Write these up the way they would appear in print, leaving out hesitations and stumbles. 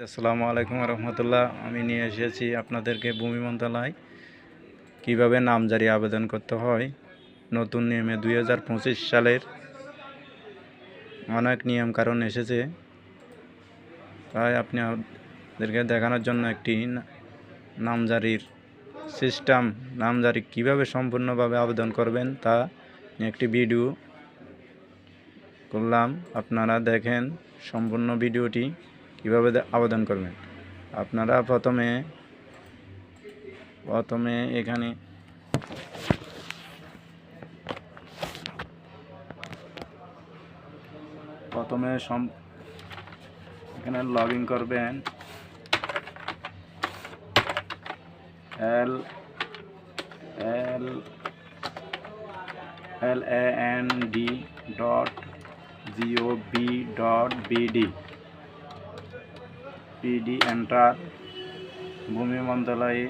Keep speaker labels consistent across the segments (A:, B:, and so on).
A: আসসালামু আলাইকুম রহমতুল্লাহ। আমি নিয়ে এসেছি আপনাদেরকে ভূমি মন্ত্রণালয় কীভাবে নামজারি আবেদন করতে হয় নতুন নিয়মে 2025 সালের অনেক নিয়ম কারণ এসেছে, তাই আপনাদেরকে দেখানোর জন্য একটি নামজারির সিস্টেম, নামজারি কীভাবে সম্পূর্ণভাবে আবেদন করবেন তা একটি ভিডিও করলাম। আপনারা দেখেন সম্পূর্ণ ভিডিওটি কীভাবে আবেদন করবেন। আপনারা প্রথমে এখানে এখানে লগ ইন করবেন। land.gov.bd enter. ভূমি মন্ত্রণালয়ে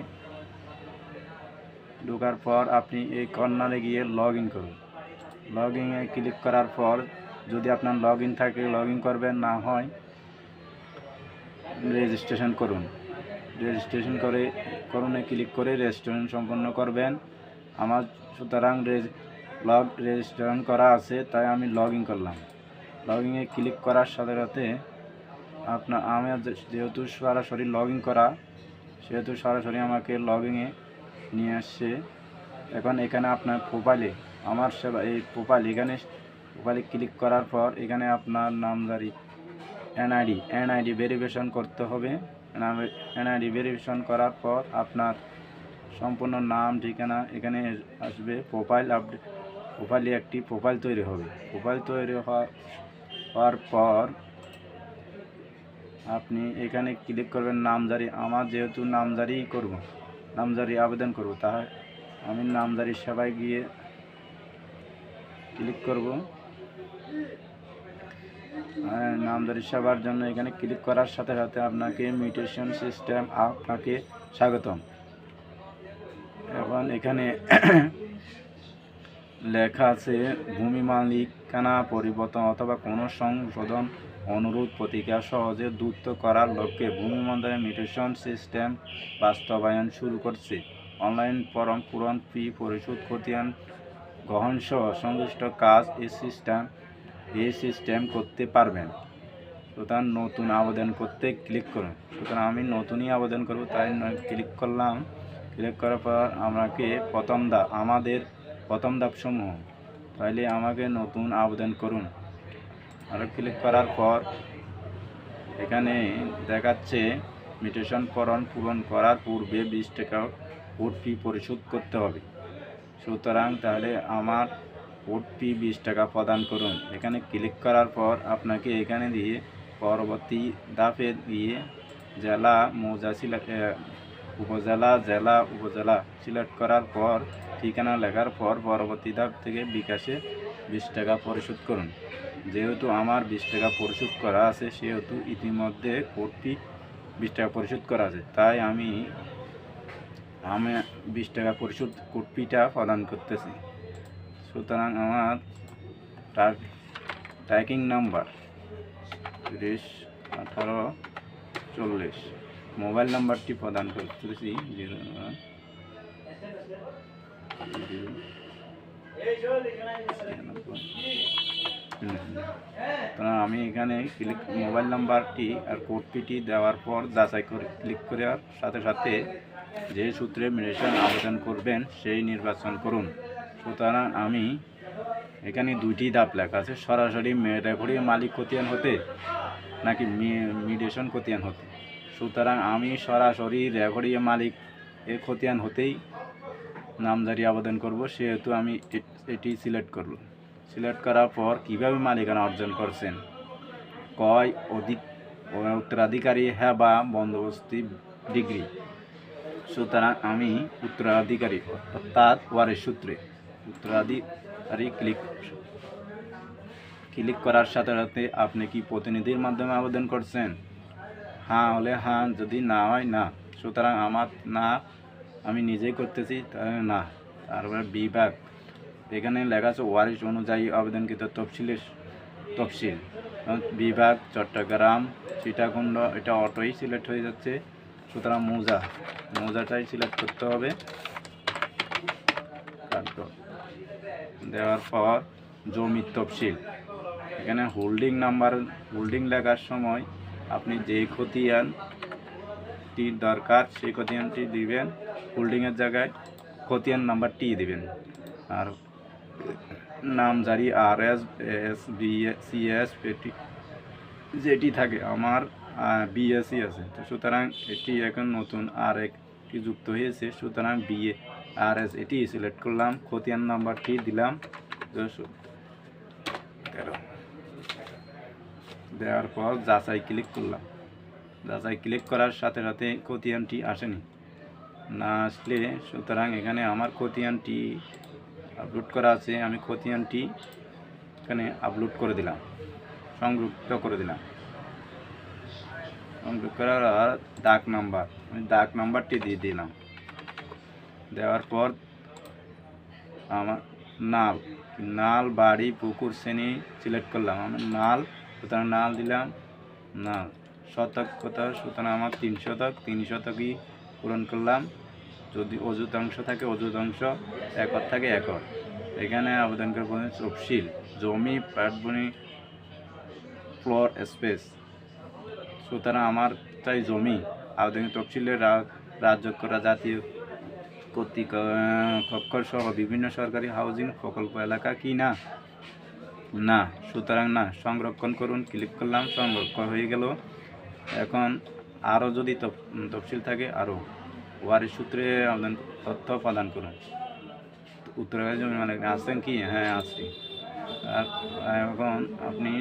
A: ঢোকার পর আপনি এই কর্নারে গিয়ে লগ ইন করুন। লগ ইনে ক্লিক করার পর যদি আপনার লগ ইন থাকে লগ ইন করবেন, না হয় রেজিস্ট্রেশন করুন। রেজিস্ট্রেশন করুনে ক্লিক করে রেজিস্ট্রেশন সম্পন্ন করবেন। আমার সুতরাং রেজিস্ট্রেশন করা আছে, তাই আমি লগ ইন করলাম। লগ ইনে ক্লিক করার সাথে সাথে আমার যেহেতু সরাসরি লগ ইন করা, সেহেতু সরাসরি আমাকে লগ ইনে নিয়ে আসছে। এখন এখানে আপনার প্রোফাইলে এই প্রোফাইলে ক্লিক করার পর এখানে আপনার নামজারি এনআইডি ভেরিফিকেশন করতে হবে। এনআইডি ভেরিফিকেশন করার পর আপনার সম্পূর্ণ নাম ঠিকানা এখানে আসবে। প্রোফাইলে একটি প্রোফাইল তৈরি হবে। প্রোফাইল তৈরি হওয়ার পর আপনি এখানে ক্লিক করবেন নামজারি। আমার যেহেতু নামজারি আবেদন করব, তাই আমি নামজারি সেবায় গিয়ে ক্লিক করব। নামজারি সেবার জন্য এখানে ক্লিক করার সাথে সাথে আপনাকে মিউটেশন সিস্টেম আপনাকে স্বাগতম। এখন এখানে লেখা আছে ভূমি মালিকানা পরিবর্তন অথবা কোনো সংশোধন অনুরোধ প্রতিক্রিয়া সহজে দ্রুত করার লক্ষ্যে ভূমি মন্ত্রণালয় মিউটেশন সিস্টেম বাস্তবায়ন শুরু করছে। অনলাইন ফর্ম পূরণ, ফি পরিশোধ, খতিয়ান গ্রহণ সহ সংশ্লিষ্ট কাজ এই সিস্টেম করতে পারবেন। সুতরাং নতুন আবেদন করতে ক্লিক করুন। সুতরাং আমি নতুনই আবেদন করব, তাই ক্লিক করলাম। ক্লিক করার পর আমাকে আমাদের প্রথম ধাপসমূহ, তাইলে আমাকে নতুন আবেদন করুন। আরও ক্লিক করার পর এখানে দেখাচ্ছে মিউটেশন ফর্ম পূরণ করার পূর্বে 20 টাকা কোড ফি পরিশোধ করতে হবে। সুতরাং তাহলে আমার কোড ফি 20 টাকা প্রদান করুন। এখানে ক্লিক করার পর আপনাকে এখানে দিয়ে পরবর্তী ধাপে দিয়ে জেলা, উপজেলা সিলেক্ট করার পর ঠিকানা লেখার পর পরবর্তী ধাপ থেকে বিকাশে 20 টাকা পরিশোধ করুন। যেহেতু আমার 20 টাকা পরিশোধ করা আছে, সেহেতু ইতিমধ্যে কোড ফি 20 টাকা পরিশোধ করা আছে, তাই আমি 20 টাকা কোড ফিটা প্রদান করতেছি। সুতরাং আমার ট্র্যাকিং নাম্বার 301840 মোবাইল নাম্বারটি প্রদান করতেছি। আমি এখানে মোবাইল নাম্বারটি আর কোড ফিটি দেওয়ার পর যাচাই করে ক্লিক করার সাথে সাথে যে সূত্রে মিউটেশন আবেদন করবেন সেই নির্বাচন করুন। সুতরাং আমি এখানে দুইটি ধাপ লেখা আছে, সরাসরি রেকর্ডিং মালিক খতিয়ান হতে নাকি মিউটেশন খতিয়ান হতে। সুতরাং আমি সরাসরি রেকর্ডিং মালিক এর খতিয়ান হতেই নামজারি আবেদন করব, সেহেতু আমি এটি সিলেক্ট করার পর কিভাবে মালিকানা অর্জন করছেন, উত্তরাধিকারী হ্যাঁ বা বন্দোবস্তি ডিগ্রি। সুতরাং আমি উত্তরাধিকারী অর্থাৎ ওয়ারিশ সূত্রে উত্তরাধিকারী ক্লিক করার সাথে সাথে আপনি কি প্রতিনিধির মাধ্যমে আবেদন করছেন? হ্যাঁ হলে হ্যাঁ, যদি না হয় না। সুতরাং আমার না, আমি নিজেই করতেছি, তাহলে না। তারপরে বিভাগ, এখানে লেখা আছে ওয়ারিশ অনুযায়ী আবেদনকৃত তফসিল। বিভাগ চট্টগ্রাম সীতাকুণ্ড, এটা অটোই সিলেক্ট হয়ে যাচ্ছে। সুতরাং মোজাটাই সিলেক্ট করতে হবে। তারপর দেওয়ার পর জমির তফসিল, এখানে হোল্ডিং লেখার সময় আপনি যে খতিয়ানটির দরকার সেই খতিয়ানটি দিবেন, হোল্ডিংয়ের জায়গায় খতিয়ান নাম্বারটি দিবেন। আর নামজারি RS AS BS যেটি থাকে, আমার BSc আছে, তো সুতরাং এটি এখন নতুন আর একটি যুক্ত হয়েছে, সুতরাং BRS এটি সিলেক্ট করলাম, খতিয়ান নাম্বারটি দিলাম 213। দেওয়ার পর যাচাই ক্লিক করলাম। যাচাই ক্লিক করার সাথে সাথে খতিয়ানটি আসেনি, না আসলে সুতরাং এখানে আমার খতিয়ানটি আপলোড করা আছে, আমি খতিয়ানটি এখানে আপলোড করে দিলাম, সংযুক্ত করে দিলাম। সংযুক্ত করার দাগ নাম্বারটি দিয়ে দিলাম। দেওয়ার পর আমার নাল বাড়ি পুকুর শ্রেণী সিলেক্ট করলাম, আমি নাল, সুতরাং নাল দিলাম। নাল শতক কত, সুতরাং আমার 3 শতক, 3 শতকই পূরণ করলাম। যদি অযুতাংশ থাকে অযুতাংশ, একর থাকে একর। এখানে আবেদন করে তফসিল, জমি পাটবনি ফ্লোর স্পেস, সুতরাং আমার চাই জমি। আবেদন তফসিলের রাজ্য করা জাতীয় কর্তৃপক্ষ সহ বিভিন্ন সরকারি হাউজিং প্রকল্প এলাকা কি না, সুতরাং না, সংরক্ষণ করুন। ক্লিক করলাম, সংরক্ষণ হয়ে গেল। এখন আরও যদি তফসিল থাকে, আরও ওয়ারিশ সূত্রে আবেদন তথ্য প্রদান করুন। উত্তরাধিকার জমি মালিক আছেন কি? হ্যাঁ আছি। আর এখন আপনি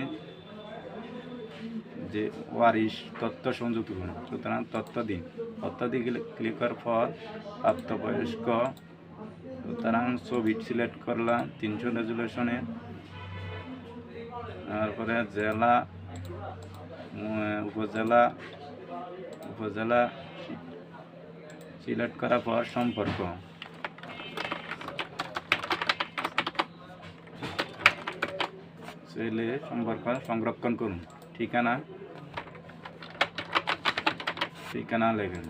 A: যে ওয়ারিশ তথ্য সংযুক্ত করুন, সুতরাং তথ্য দিন। তথ্য দিয়ে ক্লিক করার পর প্রাপ্তবয়স্ক, সুতরাং ছবি সিলেক্ট করলাম 300 রেজুলেশনে। তারপরে জেলা, উপজেলা সিলেক্ট করার পর সম্পর্ক, সম্পর্ক সংরক্ষণ করুন। ঠিকানা লেখেন।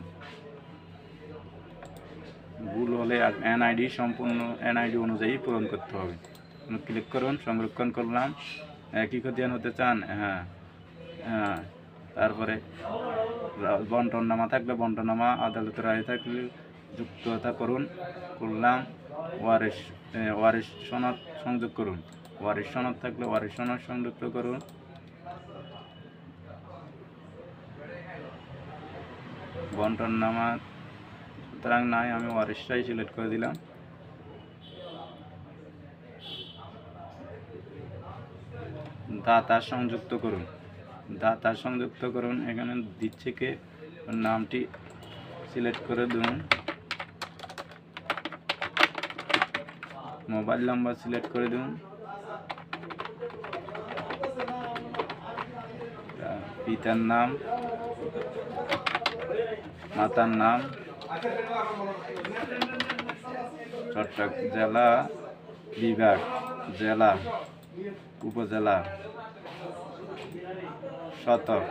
A: ভুল হলে NID সম্পূর্ণ NID অনুযায়ী পূরণ করতে হবে। ক্লিক করুন, সংরক্ষণ করলাম। একই খতিয়ান হতে চান? হ্যাঁ। তারপরে বন্টননামা থাকলে বন্টননামা, আদালতের রায় থাকলে যুক্ততা করলাম। ওয়ারিশ সনদ সংযোগ করুন, ওয়ারিশ সনদ থাকলে ওয়ারিশ সনদ সংযুক্ত করুন। বন্টননামা সুতরাং নাই, আমি ওয়ারিশটাই সিলেক্ট করে দিলাম। দাতা সংযুক্ত করুন, এখানে দিচ্ছে কে, নামটি সিলেক্ট করে দিন। মোবাইল নাম্বার সিলেক্ট করে দিন। পিতার নাম, মাতার নাম, চট্টগ্রাম জেলা, বিভাগ, জেলা, উপজেলা, শতক,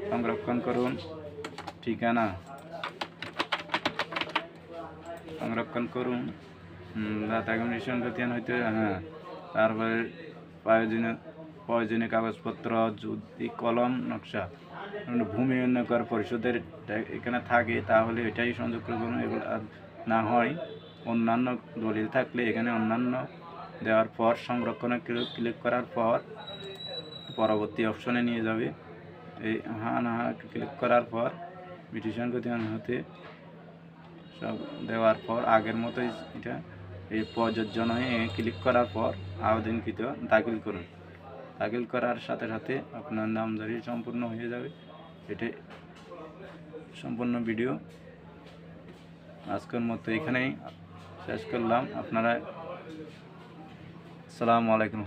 A: সংরক্ষণ করুন। ঠিকানা সংরক্ষণ করুন। দাতা কমিশন খতিয়ান হইতে, হ্যাঁ। তারপরে প্রয়োজনীয় কাগজপত্র, যদি কলম নকশা ভূমি উন্নয়ন পরিষদের এখানে থাকে তাহলে এটাই সংযুক্ত করুন। এগুলো না হয় অন্যান্য দলিল থাকলে এখানে অন্যান্য দেওয়ার পর সংরক্ষণে ক্লিক করার পর পরবর্তী অপশনে নিয়ে যাবে। এই হ্যাঁ না ক্লিক করার পর পিটিশন খতিয়ান হতে সব দেওয়ার পর আগের মতোই এটা এই প্রযোজ্য নয়, ক্লিক করার পর আবেদনকৃত দাখিল করুন। দাখিল করার সাথে সাথে আপনার নামজারি সম্পূর্ণ হয়ে যাবে। এটাই সম্পূর্ণ ভিডিও। আজকের মতো এখানেই শেষ করলাম। আপনারা আসসালামু আলাইকুম।